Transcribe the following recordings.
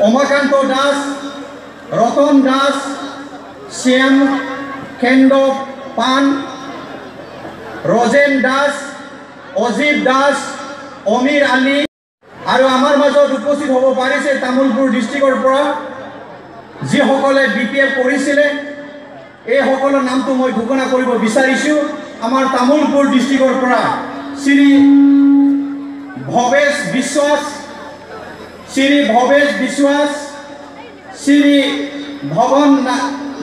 অমৰকান্ত দাস, ৰতন দাস, শ্যাম কেন্দ্ৰ পান, ৰজেন দাস, অজিত দাস, অমিৰ আলী আৰু আমাৰ মাজত উপস্থিত হ'ব পাৰিছে তামুলপুৰ ডিষ্ট্ৰিক্টৰ পৰা যিসকলে BPF কৰিছিলে এই সকলৰ নামটো মই ঘোষণা কৰিব বিচাৰিছোঁ। আমাৰ তামুলপুৰ ডিষ্ট্ৰিক্টৰ পৰা শ্ৰী ভৱেশ বিশ্বাস, শ্ৰী ভৱেশ বিশ্বাস, শ্ৰী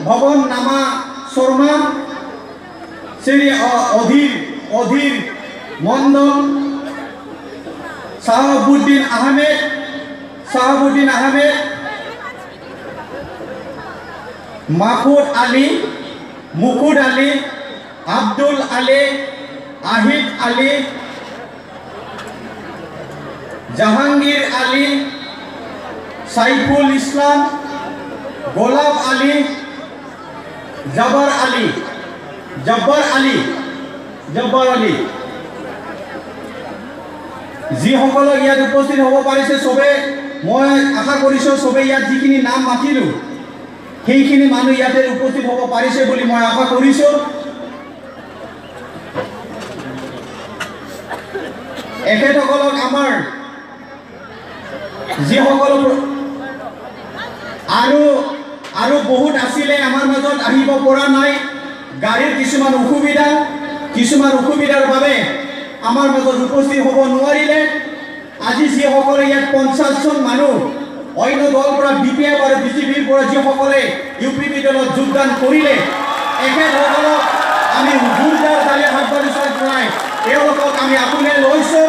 ভৱন নামা শৰ্মা, শ্ৰী অধীৰ মণ্ডল, শাহাবুদ্দিন আহমেদ, মুকুদ আলী, আব্দুল আলী, আহিদ আলী, জাহাঙ্গীর আলী, সাইফুল ইসলাম, গোলাপ আলী, জব্বার আলী যিসকলক ইয়াত উপস্থিত হ'ব পাৰিছে সবে মই আশা কৰিছোঁ সবে ইয়াত যিখিনি নাম মাতিলোঁ সেইখিনি মানুহ ইয়াতে উপস্থিত হ'ব পাৰিছে বুলি মই আশা কৰিছোঁ। এখেতসকলক আমাৰ যিসকল আৰু বহুত আছিলে আমাৰ মাজত আহিব পৰা নাই, গাড়ীৰ কিছুমান অসুবিধাৰ বাবে আমাৰ মাজত উপস্থিত হ'ব নোৱাৰিলে। আজি যিসকলে ইয়াত 50 জন মানুহ অন্য দলৰ পৰা BPF আৰু BJPৰ পৰা যিসকলে UPP দলত যোগদান কৰিলে এখেতসকলক আমি জোৰদাৰ তালি আগবাঢ়ি জনাই তেওঁলোকক আমি আপুনাই লৈছোঁ,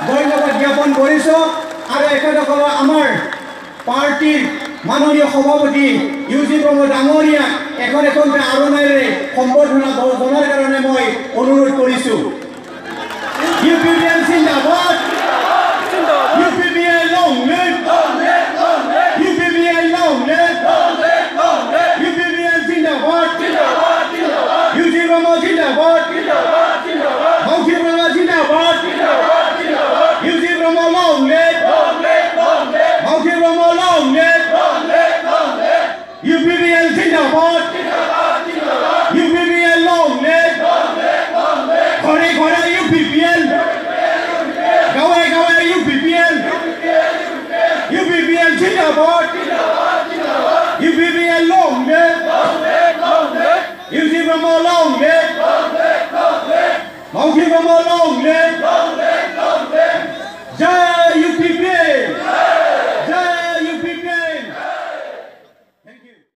ধন্যবাদ জ্ঞাপন কৰিছোঁ। আৰু এখেতসকলক আমাৰ পাৰ্টিৰ মাননীয় সভাপতি UG প্ৰমোদ ডাঙৰীয়াক এখন আৰণাইৰে সম্বৰ্ধনা জনাৰ কাৰণে মই অনুৰোধ কৰিছোঁ। UPPN জিন্দাবাদ, UPPN long live, UPPN long live, UPPN জিন্দাবাদ, UG প্ৰমোদ জিন্দাবাদ, মৌখি প্ৰমোদ জিন্দাবাদ, UG Pramod long live, মৌখি Pramod long live, UPPN জিন্দাবাদ, UPPN long live, ঘৰে ঘৰে UPPN, গাঁৱে গাঁৱে UPPN জিন্দাবাদ, UPPN long live, UG Pramod long live, মৌখি Pramod long live,